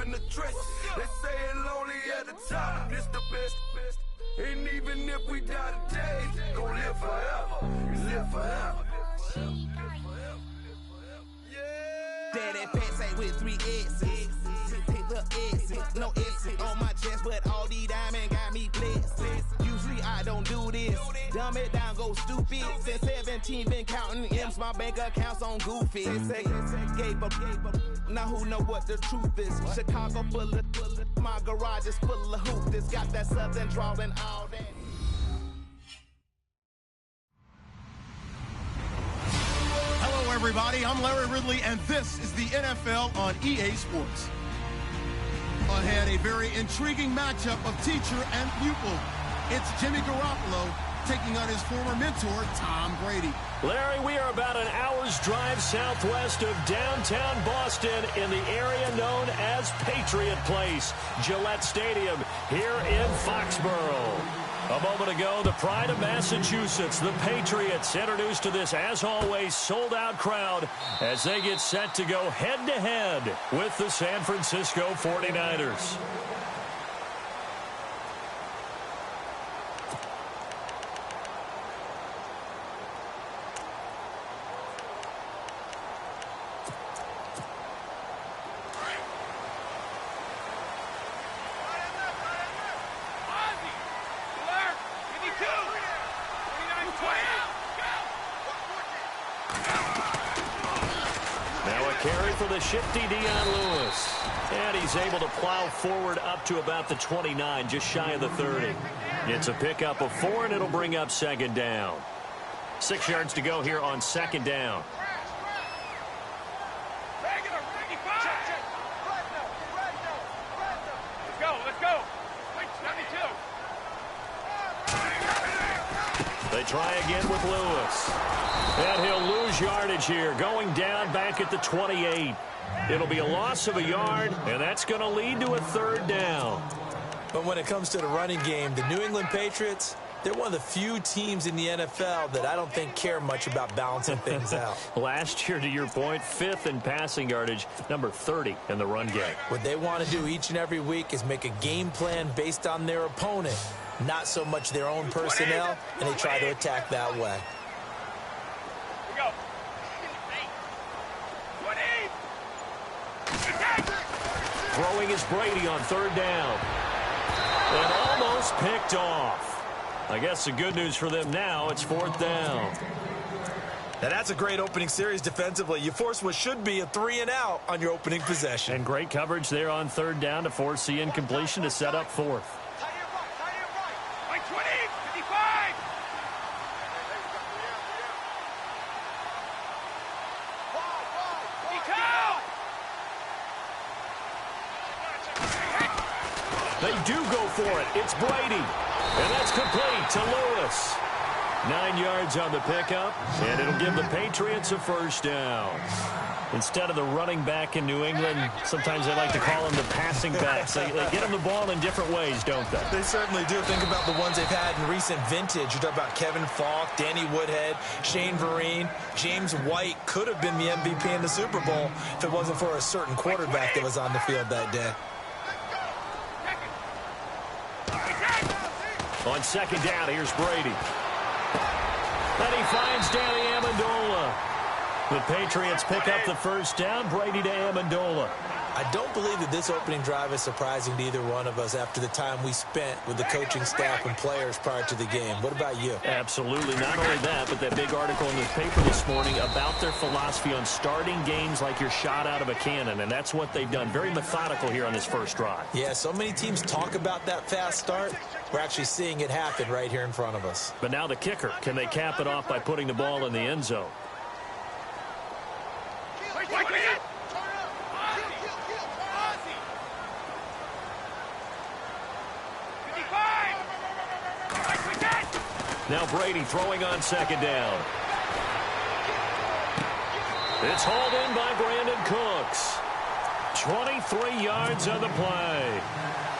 in the trench. They say it lonely at the top, this the best. And even if we die today, gon' live forever. Live forever. Daddy pants ain't with 3 S's. Pick the S's, no S's on my chest, but all these diamonds got me blessed. Usually I don't do this. Dumb it down, go stupid. Since 17, been counting M's, my bank account's on goofy. Gave up. Now who know what the truth is? Chicago full of, my garage is full of hoop. This got that southern drawl and all that. Hello, everybody. I'm Larry Ridley, and this is the NFL on EA Sports. Ahead, a very intriguing matchup of teacher and pupil. It's Jimmy Garoppolo taking on his former mentor, Tom Brady. Larry, we are about an hour's drive southwest of downtown Boston in the area known as Patriot Place, Gillette Stadium here in Foxborough. A moment ago, the pride of Massachusetts, the Patriots, introduced to this, as always, sold-out crowd as they get set to go head-to-head with the San Francisco 49ers. Shifty Dion Lewis. And he's able to plow forward up to about the 29, just shy of the 30. It's a pickup of 4, and it'll bring up second down. 6 yards to go here on second down. Let's go. They try again with Lewis. And he'll lose yardage here, going down back at the 28. It'll be a loss of a yard, and that's going to lead to a third down. But when it comes to the running game, the New England Patriots, they're one of the few teams in the NFL that I don't think care much about balancing things out. Last year, to your point, 5th in passing yardage, number 30 in the run game. What they want to do each and every week is make a game plan based on their opponent, not so much their own personnel, and they try to attack that way. Throwing is Brady on third down. And almost picked off. I guess the good news for them now, it's 4th down. Now that's a great opening series defensively. You force what should be a 3-and-out on your opening possession. And great coverage there on third down to force the incompletion to set up 4th. They do go for it. It's Brady. And that's complete to Lewis. 9 yards on the pickup, and it'll give the Patriots a first down. Instead of the running back in New England, sometimes they like to call them the passing backs. They get them the ball in different ways, don't they? They certainly do. Think about the ones they've had in recent vintage. You talk about Kevin Falk, Danny Woodhead, Shane Vereen. James White could have been the MVP in the Super Bowl if it wasn't for a certain quarterback that was on the field that day. On second down, here's Brady. And he finds Danny Amendola. The Patriots pick up the first down. Brady to Amendola. I don't believe that this opening drive is surprising to either one of us after the time we spent with the coaching staff and players prior to the game. What about you? Absolutely. Not only that, but that big article in the paper this morning about their philosophy on starting games like you're shot out of a cannon, and that's what they've done. Very methodical here on this first drive. Yeah, so many teams talk about that fast start. We're actually seeing it happen right here in front of us. But now the kicker. Can they cap it off by putting the ball in the end zone? Now Brady throwing on second down. It's hauled in by Brandon Cooks. 23 yards on the play.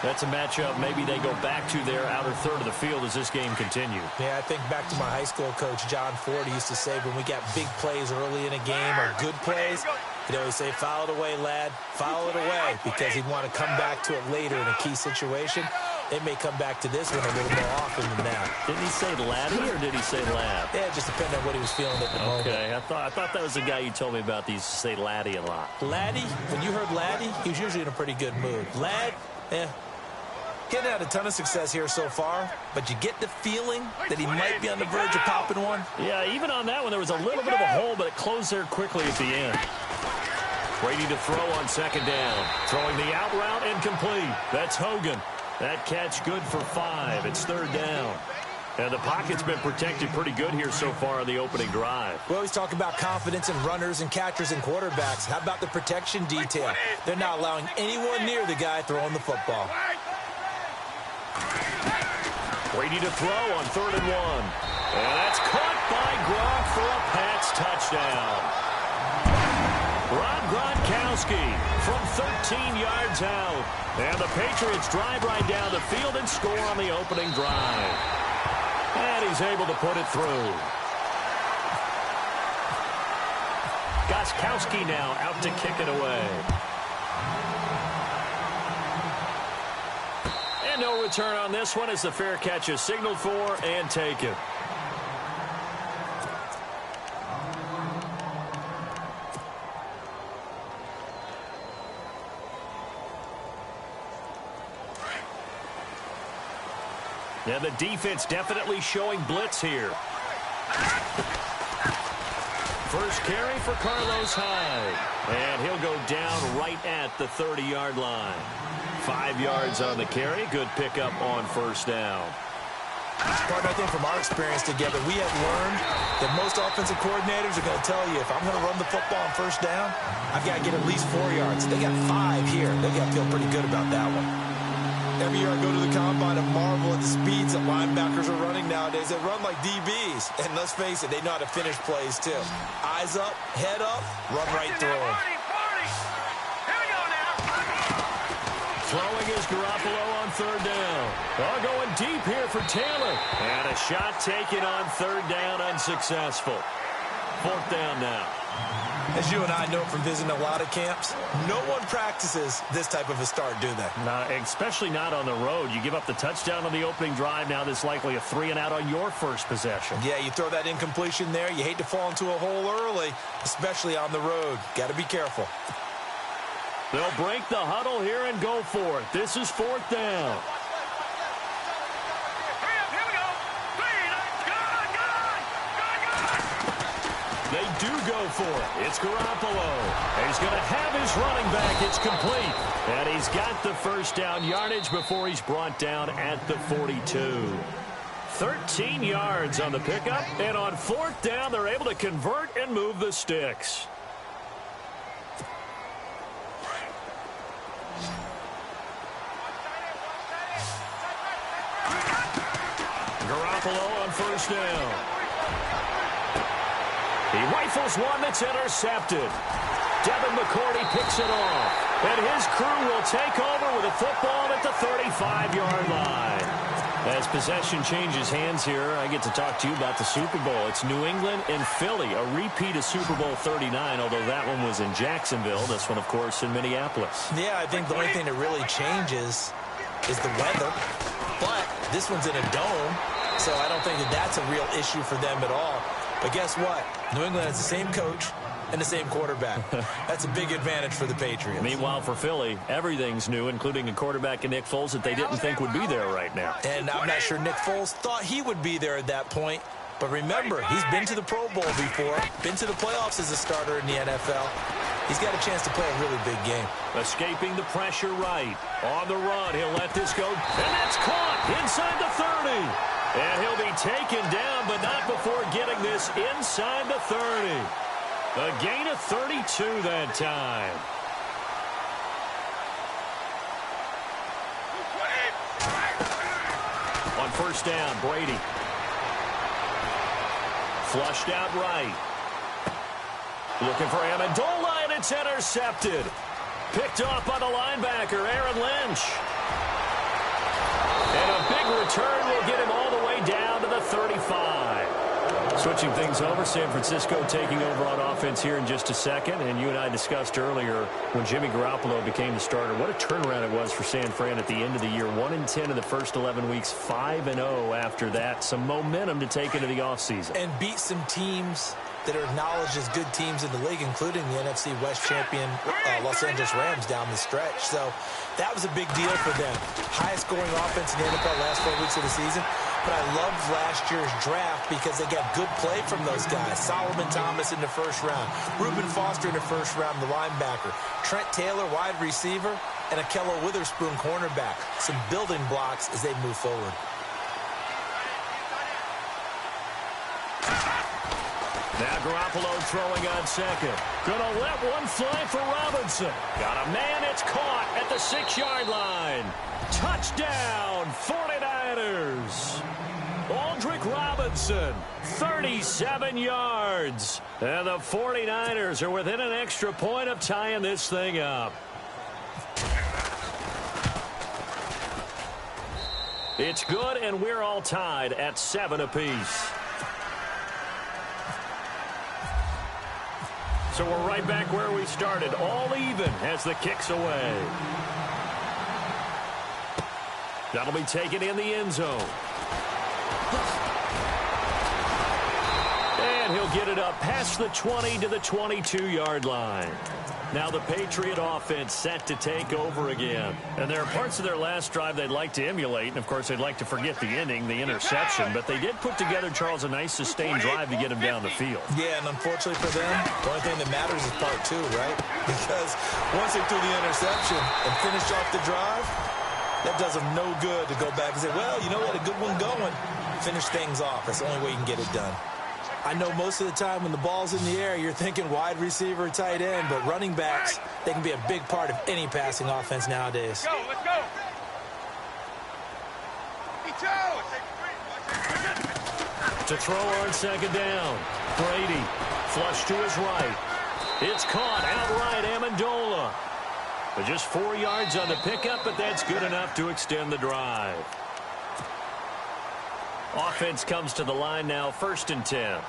That's a matchup maybe they go back to their outer third of the field as this game continues. Yeah, I think back to my high school coach, John Ford. He used to say when we got big plays early in a game or good plays, He'd always say, foul it away, lad. Foul it away, because he'd want to come back to it later in a key situation. It may come back to this one a little more often than that. Didn't he say laddie or did he say lad? Yeah, it just depended on what he was feeling at the moment. Okay, I thought that was the guy you told me about. He used to say laddie a lot. Laddie, when you heard laddie, he was usually in a pretty good mood. Lad, getting had a ton of success here so far, but you get the feeling that he might be on the verge of popping one. Yeah, even on that one, there was a little bit of a hole, but it closed there quickly at the end. Brady to throw on second down. Throwing the out route incomplete. That's Hogan. That catch good for 5. It's third down. And the pocket's been protected pretty good here so far on the opening drive. We always talk about confidence in runners and catchers and quarterbacks. How about the protection detail? They're not allowing anyone near the guy throwing the football. Brady to throw on 3rd and 1. And that's caught by Gronk for a Pats touchdown. Rob Gronkowski from 13 yards out. And the Patriots drive right down the field and score on the opening drive. And he's able to put it through. Gronkowski now out to kick it away. And no return on this one as the fair catch is signaled for and taken. Yeah, the defense definitely showing blitz here. First carry for Carlos Hyde. And he'll go down right at the 30-yard line. 5 yards on the carry. Good pickup on first down. Partner, I think from our experience together, we have learned that most offensive coordinators are going to tell you, if I'm going to run the football on first down, I've got to get at least 4 yards. They got 5 here. They got to feel pretty good about that one. Every year I go to the combine and marvel at the speeds that linebackers are running nowadays. They run like DBs. And let's face it, they know how to finish plays too. Eyes up, head up, run right through them. Throwing is Garoppolo on third down. Oh, going deep here for Taylor. And a shot taken on third down, unsuccessful. 4th down now. As you and I know from visiting a lot of camps, no one practices this type of a start, do they? Especially not on the road. You give up the touchdown on the opening drive. Now there's likely a 3-and-out on your first possession. Yeah, you throw that incompletion there. You hate to fall into a hole early, especially on the road. Got to be careful. They'll break the huddle here and go for it. This is 4th down. They do go for it. It's Garoppolo. He's going to have his running back. It's complete. And he's got the first down yardage before he's brought down at the 42. 13 yards on the pickup. And on 4th down, they're able to convert and move the sticks. Garoppolo on first down. He rifles one that's intercepted. Devin McCourty picks it off. And his crew will take over with a football at the 35-yard line. As possession changes hands here, I get to talk to you about the Super Bowl. It's New England and Philly, a repeat of Super Bowl 39, although that one was in Jacksonville. This one, of course, in Minneapolis. Yeah, I think the only thing that really changes is the weather. But this one's in a dome, so I don't think that that's a real issue for them at all. But guess what? New England has the same coach and the same quarterback. That's a big advantage for the Patriots. Meanwhile, for Philly, everything's new, including a quarterback in Nick Foles that they didn't think would be there right now. And I'm not sure Nick Foles thought he would be there at that point. But remember, he's been to the Pro Bowl before, been to the playoffs as a starter in the NFL. He's got a chance to play a really big game. Escaping the pressure right. On the run, he'll let this go. And that's caught inside the 30. And he'll be taken down, but not before getting this inside the 30. A gain of 32 that time. On first down, Brady. Flushed out right. Looking for Amendola, and it's intercepted. Picked off by the linebacker, Aaron Lynch. And a big return will get him all the way down to the 35. Switching things over, San Francisco taking over on offense here in just a second. And you and I discussed earlier when Jimmy Garoppolo became the starter, what a turnaround it was for San Fran at the end of the year. 1-10 in the first 11 weeks, 5-0 after that. Some momentum to take into the offseason. And beat some teams that are acknowledged as good teams in the league, including the NFC West champion Los Angeles Rams down the stretch. So that was a big deal for them. Highest scoring offense in the NFL last 4 weeks of the season. But I loved last year's draft because they got good play from those guys. Solomon Thomas in the first round. Reuben Foster in the first round, the linebacker. Trent Taylor, wide receiver. And Akello Witherspoon, cornerback. Some building blocks as they move forward. Now Garoppolo throwing on second. Gonna let one fly for Robinson. Got a man, it's caught at the 6-yard line. Touchdown, 49ers. Aldrick Robinson, 37 yards. And the 49ers are within an extra point of tying this thing up. It's good, and we're all tied at 7 apiece. So we're right back where we started, all even as the kick's away. That'll be taken in the end zone. And he'll get it up past the 20 to the 22-yard line. Now the Patriot offense set to take over again. And there are parts of their last drive they'd like to emulate. And, of course, they'd like to forget the ending, the interception. But they did put together, Charles, a nice sustained drive to get him down the field. Yeah, and unfortunately for them, the only thing that matters is part 2, right? Because once they threw the interception and finished off the drive, that does them no good to go back and say, well, you know what, a good one going. Finish things off. That's the only way you can get it done. I know most of the time when the ball's in the air, you're thinking wide receiver, tight end, but running backs, they can be a big part of any passing offense nowadays. Let's go, let's go. To throw on second down. Brady, flush to his right. It's caught outright, Amendola. But just 4 yards on the pickup, but that's good enough to extend the drive. Offense comes to the line now, 1st and 10.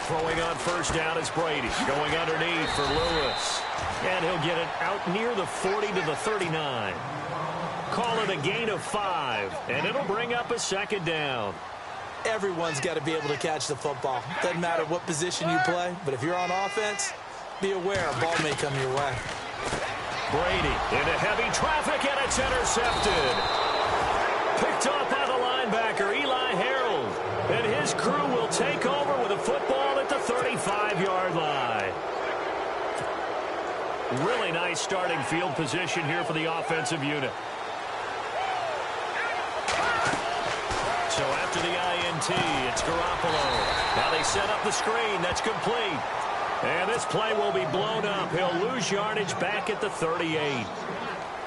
Throwing on first down is Brady. Going underneath for Lewis. And he'll get it out near the 40 to the 39. Call it a gain of 5, and it'll bring up a 2nd down. Everyone's got to be able to catch the football. Doesn't matter what position you play, but if you're on offense, be aware a ball may come your way. Brady into heavy traffic, and it's intercepted. Picked off by the linebacker, Eli Harold. And his crew will take over with a football at the 35-yard line. Really nice starting field position here for the offensive unit. So after the INT, it's Garoppolo. Now they set up the screen. That's complete. And this play will be blown up. He'll lose yardage back at the 38.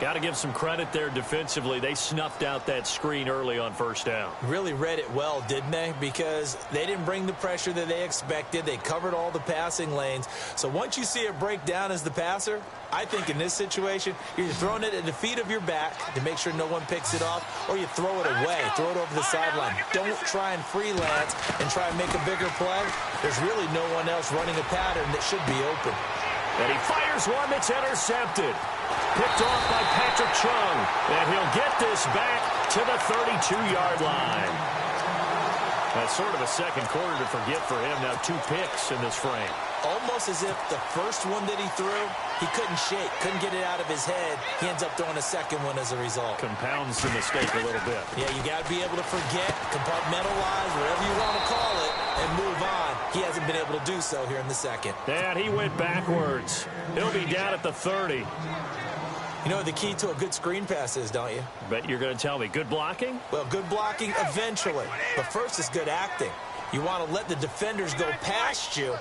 Got to give some credit there defensively. They snuffed out that screen early on first down. Really read it well, didn't they? Because they didn't bring the pressure that they expected. They covered all the passing lanes. So once you see it break down as the passer, I think in this situation, you're throwing it at the feet of your back to make sure no one picks it off, or you throw it away, throw it over the sideline. Don't try and freelance and try and make a bigger play. There's really no one else running a pattern that should be open. And he fires one that's intercepted. Picked off by Patrick Chung. And he'll get this back to the 32-yard line. That's sort of a second quarter to forget for him. Now 2 picks in this frame. Almost as if the first one that he threw, he couldn't shake, couldn't get it out of his head. He ends up throwing a second one as a result. Compounds the mistake a little bit. Yeah, you got to be able to forget, compartmentalize, whatever you want to call it, and move on. He hasn't been able to do so here in the second. And he went backwards. He'll be down at the 30. You know what the key to a good screen pass is, don't you? Bet you're going to tell me. Good blocking? Well, good blocking eventually. But first is good acting. You want to let the defenders go past you,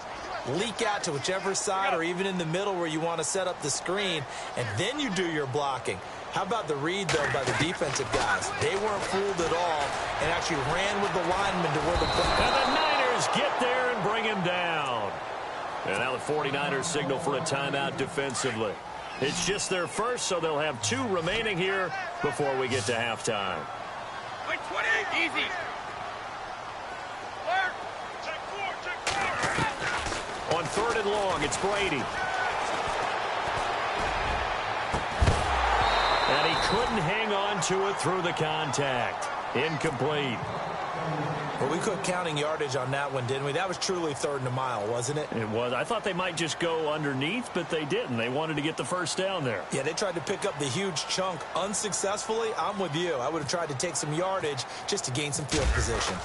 leak out to whichever side or even in the middle where you want to set up the screen, and then you do your blocking. How about the read, though, by the defensive guys? They weren't fooled at all and actually ran with the linemen to where the play. And the Niners get there and bring him down. And now the 49ers signal for a timeout defensively. It's just their first, so they'll have 2 remaining here before we get to halftime. Wait, 20, easy. On 3rd and long, it's Brady. And he couldn't hang on to it through the contact. Incomplete. Well, we quit counting yardage on that one, didn't we? That was truly 3rd and a mile, wasn't it? It was. I thought they might just go underneath, but they didn't. They wanted to get the first down there. Yeah, they tried to pick up the huge chunk unsuccessfully. I'm with you. I would have tried to take some yardage just to gain some field position.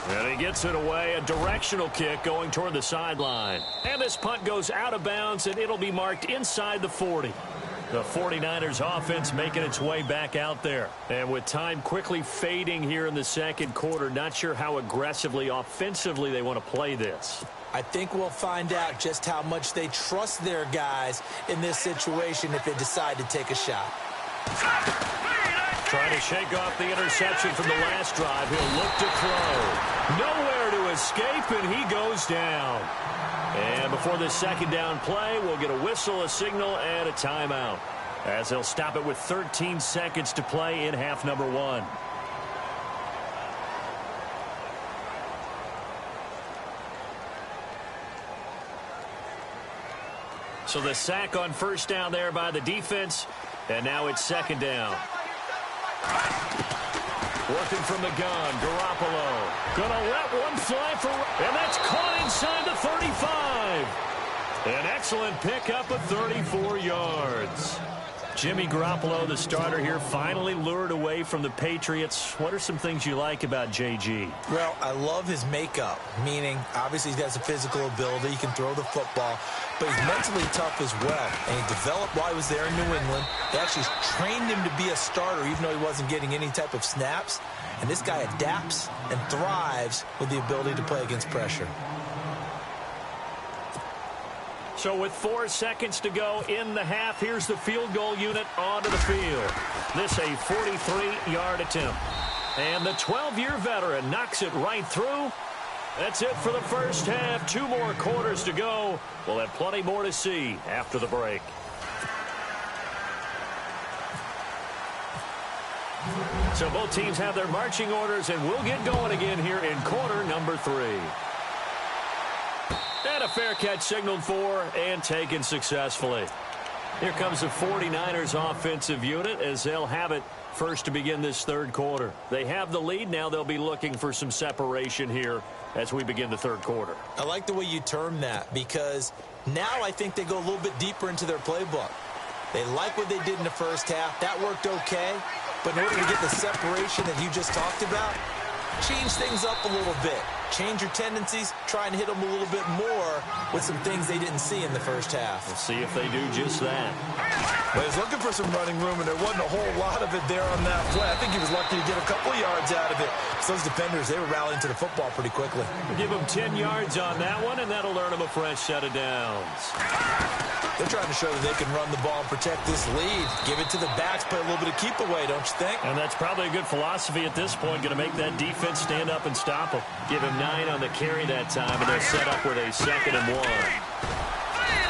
And he gets it away, a directional kick going toward the sideline. And this punt goes out of bounds, and it'll be marked inside the 40. The 49ers offense making its way back out there. And with time quickly fading here in the second quarter, not sure how aggressively, offensively they want to play this. I think we'll find out just how much they trust their guys in this situation if they decide to take a shot. Trying to shake off the interception from the last drive. He'll look to throw. Nowhere to escape, and he goes down. And before this second down play, we'll get a whistle, a signal, and a timeout, as they'll stop it with 13 seconds to play in half number 1. So the sack on first down there by the defense, and now it's second down. Working from the gun, Garoppolo. Gonna let one fly for, and that's caught inside the 35. An excellent pickup of 34 yards. Jimmy Garoppolo, the starter here, finally lured away from the Patriots. What are some things you like about JG? Well, I love his makeup, meaning obviously he has a physical ability. He can throw the football, but he's mentally tough as well. And he developed while he was there in New England. They actually trained him to be a starter, even though he wasn't getting any type of snaps. And this guy adapts and thrives with the ability to play against pressure. So with 4 seconds to go in the half, here's the field goal unit onto the field. This a 43-yard attempt. And the 12-year veteran knocks it right through. That's it for the first half. 2 more quarters to go. We'll have plenty more to see after the break. So both teams have their marching orders, and we'll get going again here in quarter number 3. And a fair catch signaled for and taken successfully. Here comes the 49ers offensive unit as they'll have it first to begin this third quarter. They have the lead. Now they'll be looking for some separation here as we begin the third quarter. I like the way you term that, because now I think they go a little bit deeper into their playbook. They like what they did in the first half. That worked okay. But in order to get the separation that you just talked about, change things up a little bit. Change your tendencies, try and hit them a little bit more with some things they didn't see in the first half. We'll see if they do just that. Well, he was looking for some running room, and there wasn't a whole lot of it there on that play. I think he was lucky to get a couple yards out of it. So those defenders, they were rallying to the football pretty quickly. We'll give them 10 yards on that one, and that'll earn them a fresh set of downs. They're trying to show that they can run the ball and protect this lead. Give it to the backs, play a little bit of keep away, don't you think? And that's probably a good philosophy at this point. Going to make that defense stand up and stop them. Give him 9 on the carry that time, and they'll set up with a 2nd and 1.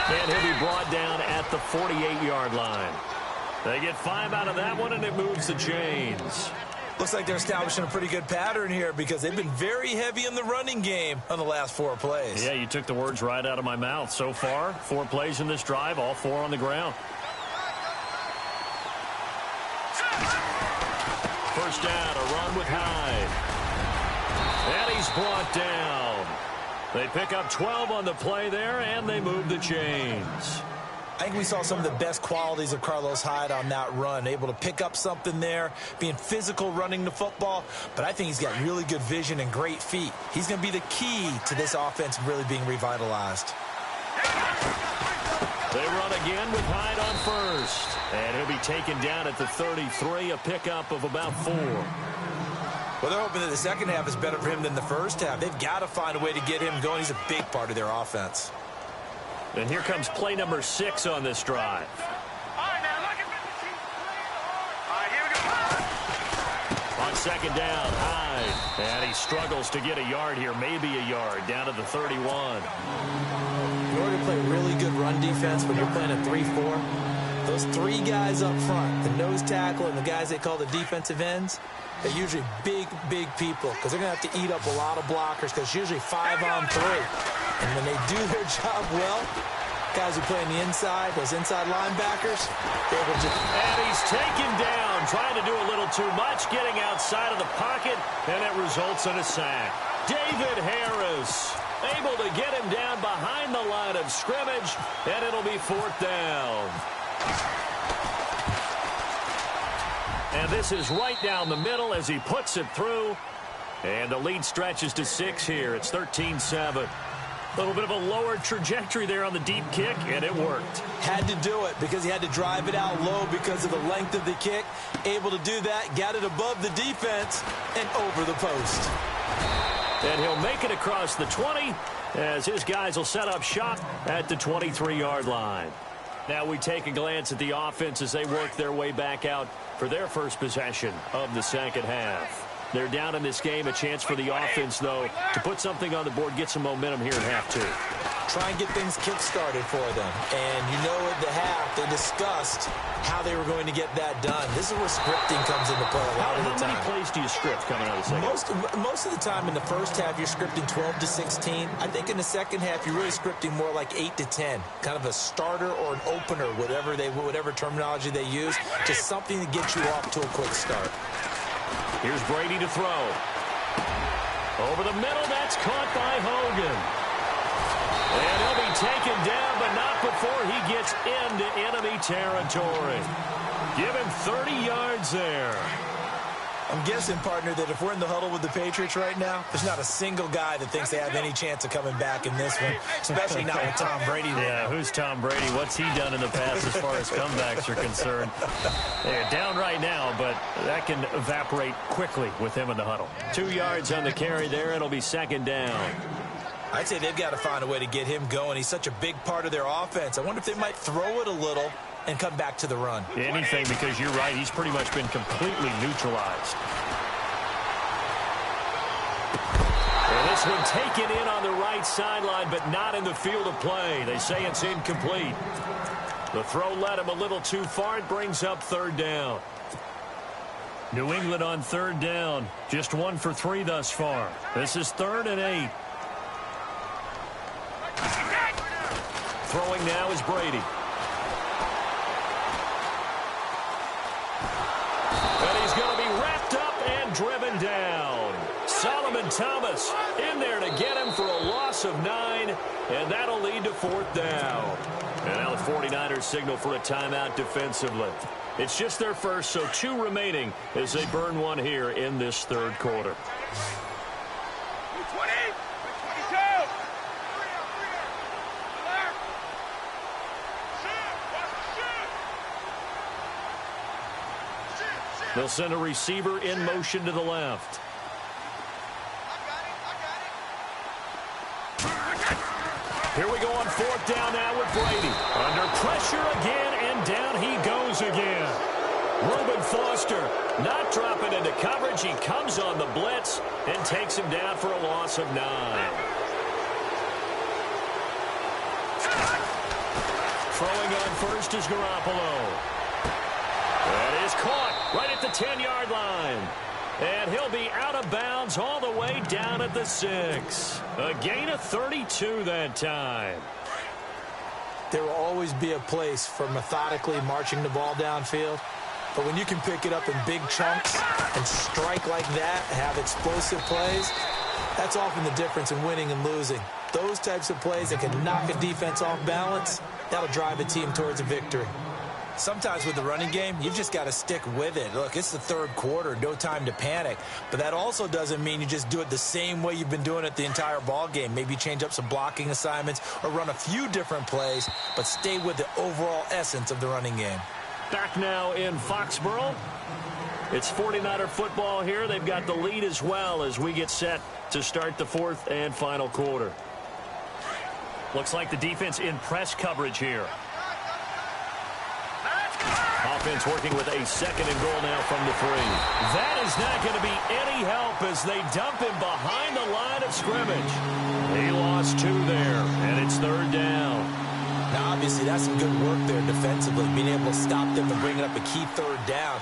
And he'll be brought down at the 48-yard line. They get 5 out of that one, and it moves the chains. Looks like they're establishing a pretty good pattern here because they've been very heavy in the running game on the last 4 plays. Yeah, you took the words right out of my mouth. So far, 4 plays in this drive, all 4 on the ground. First down, a run with Hyde. And he's brought down. They pick up 12 on the play there, and they move the chains. I think we saw some of the best qualities of Carlos Hyde on that run. Able to pick up something there, being physical running the football. But I think he's got really good vision and great feet. He's going to be the key to this offense really being revitalized. They run again with Hyde on first. And he'll be taken down at the 33, a pickup of about 4. Well, they're hoping that the second half is better for him than the first half. They've got to find a way to get him going. He's a big part of their offense. And here comes play number 6 on this drive. on second down. Hyde. And he struggles to get a yard here, maybe a yard, down to the 31. In order to play really good run defense when you're playing a 3-4, those three guys up front, the nose tackle and the guys they call the defensive ends, they're usually big, big people because they're going to have to eat up a lot of blockers because it's usually 5-on-3. And when they do their job well, guys who play on the inside, those inside linebackers, they're able to... And he's taken down, trying to do a little too much, getting outside of the pocket, and it results in a sack. David Harris able to get him down behind the line of scrimmage, and it'll be 4th down. And this is right down the middle as he puts it through. And the lead stretches to 6 here. It's 13-7. A little bit of a lower trajectory there on the deep kick, and it worked. Had to do it because he had to drive it out low because of the length of the kick. Able to do that, got it above the defense, and over the post. And he'll make it across the 20 as his guys will set up shop at the 23-yard line. Now we take a glance at the offense as they work their way back out for their first possession of the second half. They're down in this game. A chance for the offense, though, to put something on the board, get some momentum here in half 2. Try and get things kick-started for them. And you know at the half, they discussed how they were going to get that done. This is where scripting comes into play a lot of the time. How many plays do you script coming out of the second? Most of the time in the first half, you're scripting 12 to 16. I think in the second half, you're really scripting more like 8 to 10. Kind of a starter or an opener, whatever terminology they use. Just something to get you off to a quick start. Here's Brady to throw. Over the middle, that's caught by Hogan. And he'll be taken down, but not before he gets into enemy territory. Give him 30 yards there. I'm guessing, partner, that if we're in the huddle with the Patriots right now, there's not a single guy that thinks they have any chance of coming back in this one, especially not with Tom Brady there. Yeah, who's Tom Brady? What's he done in the past as far as comebacks are concerned? They're down right now, but that can evaporate quickly with him in the huddle. 2 yards on the carry there. It'll be second down. I'd say they've got to find a way to get him going. He's such a big part of their offense. I wonder if they might throw it a little and come back to the run. Anything, because you're right. He's pretty much been completely neutralized. And this one taken in on the right sideline, but not in the field of play. They say it's incomplete. The throw led him a little too far. It brings up 3rd down. New England on 3rd down. Just 1 for 3 thus far. This is 3rd and 8. Throwing now is Brady. And he's going to be wrapped up and driven down. Solomon Thomas in there to get him for a loss of 9, and that'll lead to 4th down. And now the 49ers signal for a timeout defensively. It's just their first, so 2 remaining as they burn 1 here in this 3rd quarter. They'll send a receiver in motion to the left. Here we go on 4th down now with Brady. Under pressure again, and down he goes again. Reuben Foster not dropping into coverage. He comes on the blitz and takes him down for a loss of 9. Throwing on first is Garoppolo. That is caught right at the 10-yard line. And he'll be out of bounds all the way down at the 6. A gain of 32 that time. There will always be a place for methodically marching the ball downfield. But when you can pick it up in big chunks and strike like that, have explosive plays, that's often the difference in winning and losing. Those types of plays that can knock a defense off balance, that'll drive a team towards a victory. Sometimes with the running game, you've just got to stick with it. Look, it's the 3rd quarter, no time to panic. But that also doesn't mean you just do it the same way you've been doing it the entire ball game. Maybe change up some blocking assignments or run a few different plays, but stay with the overall essence of the running game. Back now in Foxborough. It's 49er football here. They've got the lead as well as we get set to start the 4th and final quarter. Looks like the defense in press coverage here. Off offense working with a 2nd and goal now from the 3. That is not going to be any help as they dump him behind the line of scrimmage. He lost 2 there, and it's 3rd down. Now, obviously, that's some good work there defensively, being able to stop them and bringing up a key 3rd down.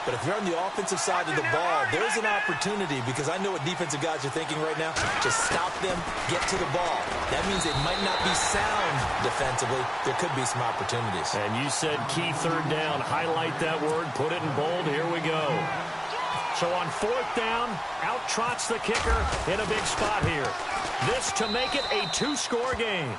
But if you're on the offensive side of the ball, there's an opportunity, because I know what defensive guys are thinking right now. Just stop them, get to the ball. That means they might not be sound defensively. There could be some opportunities. And you said key 3rd down. Highlight that word. Put it in bold. Here we go. So on 4th down, out trots the kicker in a big spot here. This to make it a 2-score game.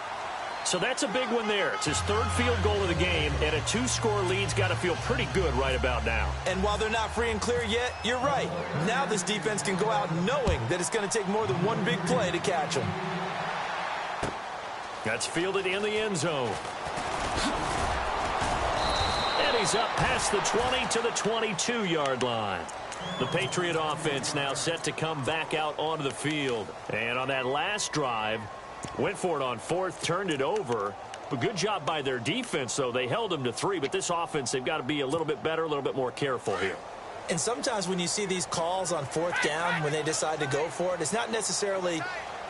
So that's a big one there. It's his 3rd field goal of the game, and a 2-score lead's got to feel pretty good right about now. And while they're not free and clear yet, you're right. Now this defense can go out knowing that it's going to take more than one big play to catch them. That's fielded in the end zone. And he's up past the 20 to the 22-yard line. The Patriot offense now set to come back out onto the field. And on that last drive, went for it on 4th, turned it over. But good job by their defense, though. They held them to 3, but this offense, they've got to be a little bit better, a little bit more careful here. And sometimes when you see these calls on 4th down, when they decide to go for it, it's not necessarily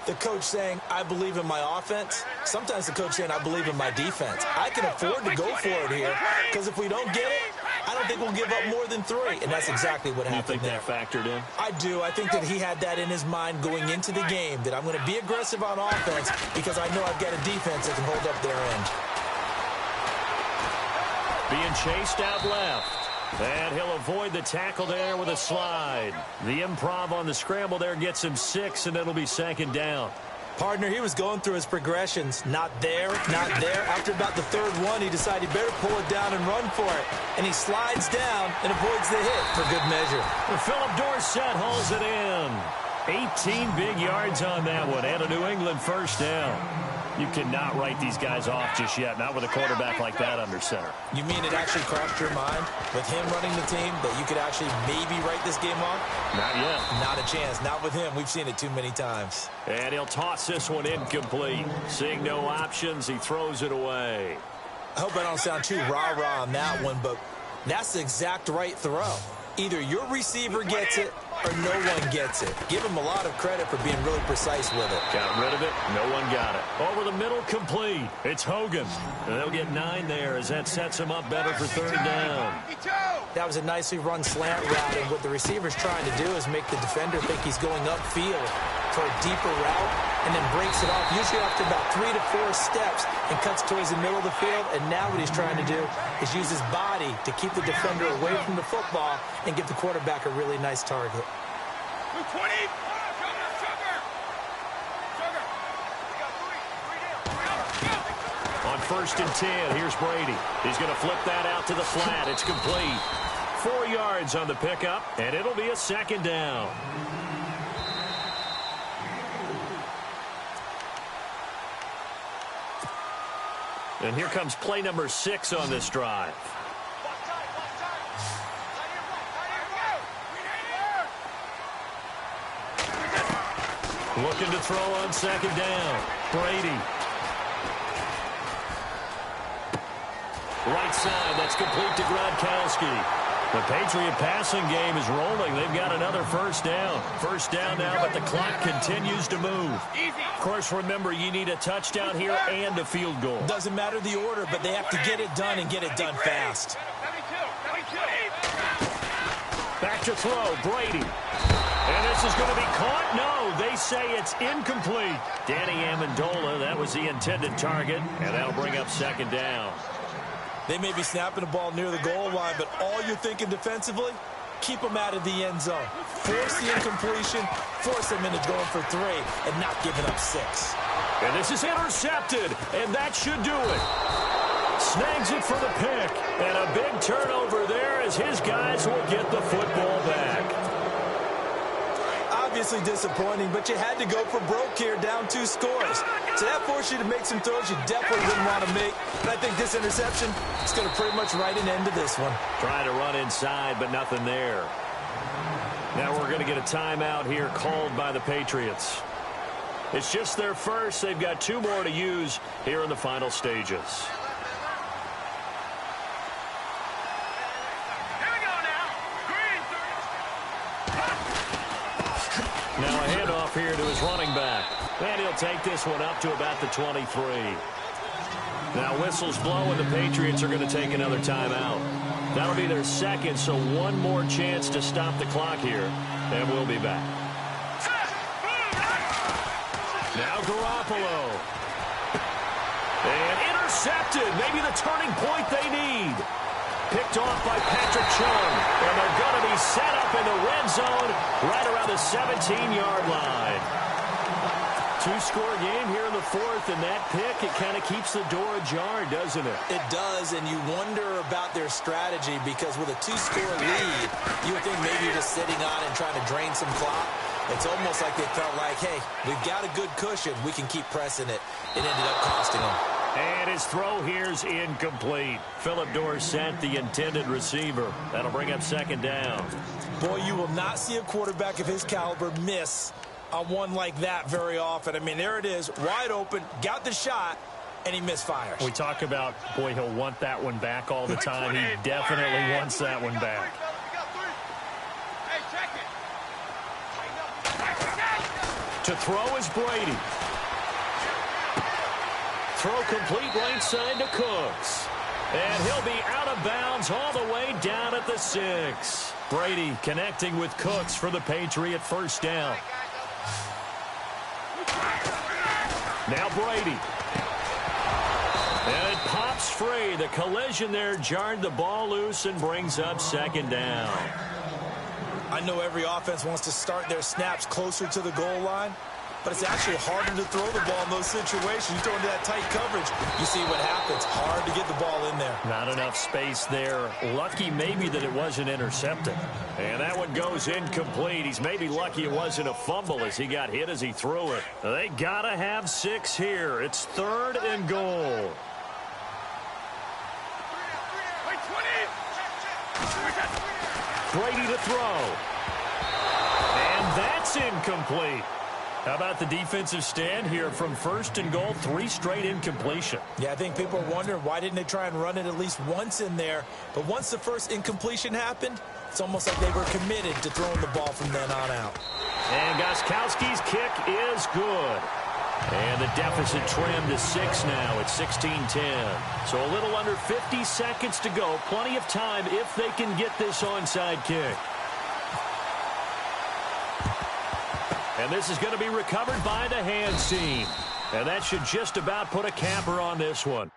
the coach saying, I believe in my offense. Sometimes the coach saying, I believe in my defense. I can afford to go for it here, because if we don't get it, I don't think we'll give up more than 3. And that's exactly what happened there. You think that factored in? I do. I think that he had that in his mind going into the game, that I'm going to be aggressive on offense because I know I've got a defense that can hold up their end. Being chased out left. And he'll avoid the tackle there with a slide. The improv on the scramble there gets him 6, and it'll be 2nd down. Partner, he was going through his progressions. Not there, not there. After about the 3rd one, he decided he better pull it down and run for it. And he slides down and avoids the hit for good measure. Philip Dorsett hauls it in. 18 big yards on that one, and a New England 1st down. You cannot write these guys off just yet, not with a quarterback like that under center. You mean it actually crossed your mind with him running the team that you could actually maybe write this game off? Not yet. Not a chance. Not with him. We've seen it too many times. And he'll toss this one incomplete. Seeing no options, he throws it away. I hope I don't sound too rah-rah on that one, but that's the exact right throw. Either your receiver gets it or no one gets it. Give him a lot of credit for being really precise with it. Got rid of it. No one got it. Over the middle, complete. It's Hogan. And they'll get 9 there as that sets him up better for 3rd down. That was a nicely run slant route, and what the receiver's trying to do is make the defender think he's going upfield for a deeper route and then breaks it off, usually after about 3 to 4 steps, and cuts towards the middle of the field. And now what he's trying to do is use his body to keep the defender away from the football and give the quarterback a really nice target. 20. On 1st and 10, here's Brady. He's going to flip that out to the flat. It's complete. 4 yards on the pickup, and it'll be a 2nd down. And here comes play number 6 on this drive. Looking to throw on 2nd down. Brady. Right side, that's complete to Gronkowski. The Patriot passing game is rolling. They've got another 1st down. 1st down now, but the clock continues to move. Of course, remember, you need a touchdown here and a field goal. Doesn't matter the order, but they have to get it done and get it done fast. Back to throw, Brady. And this is going to be caught? No, they say it's incomplete. Danny Amendola, that was the intended target, and that'll bring up 2nd down. They may be snapping the ball near the goal line, but all you're thinking defensively, keep them out of the end zone. Force the incompletion, force them into going for 3, and not giving up 6. And this is intercepted, and that should do it. Snags it for the pick, and a big turnover there as his guys will get the football back. Obviously disappointing, but you had to go for broke here, down 2 scores. So that forced you to make some throws you definitely wouldn't want to make. But I think this interception is going to pretty much write an end to this one. Trying to run inside, but nothing there. Now we're going to get a timeout here called by the Patriots. It's just their first. They've got 2 more to use here in the final stages. Bengals running back. And he'll take this one up to about the 23. Now whistles blow and the Patriots are going to take another timeout. That'll be their second, so one more chance to stop the clock here. And we'll be back. Now Garoppolo. And intercepted. Maybe the turning point they need. Picked off by Patrick Chung. And they're going to be set up in the red zone right around the 17-yard line. Two-score game here in the fourth, and that pick, it kind of keeps the door ajar, doesn't it? It does, and you wonder about their strategy because with a two-score lead, you would think maybe you're just sitting on and trying to drain some clock. It's almost like they felt like, hey, we've got a good cushion. We can keep pressing it. It ended up costing them. And his throw here's incomplete. Philip Dorsett, the intended receiver. That'll bring up second down. Boy, you will not see a quarterback of his caliber miss on one like that very often. I mean, there it is, wide open, got the shot, and he misfires. We talk about, boy, he'll want that one back all the time. He definitely wants that one back. To throw is Brady. Throw complete right side to Cooks. And he'll be out of bounds all the way down at the 6. Brady connecting with Cooks for the Patriot first down. Now Brady. And it pops free. The collision there jarred the ball loose and brings up second down. I know every offense wants to start their snaps closer to the goal line, but it's actually harder to throw the ball in those situations. You throw into that tight coverage, you see what happens. Hard to get the ball in there. Not enough space there. Lucky maybe that it wasn't intercepted. And that one goes incomplete. He's maybe lucky it wasn't a fumble as he got hit as he threw it. They got to have 6 here. It's 3rd and goal. Brady to throw. And that's incomplete. How about the defensive stand here from 1st and goal, 3 straight incompletion. Yeah, I think people are wondering why didn't they try and run it at least once in there. But once the first incompletion happened, it's almost like they were committed to throwing the ball from then on out. And Gostkowski's kick is good. And the deficit trimmed to 6 now at 16-10. So a little under 50 seconds to go. Plenty of time if they can get this onside kick. And this is going to be recovered by the hands team. And that should just about put a capper on this one.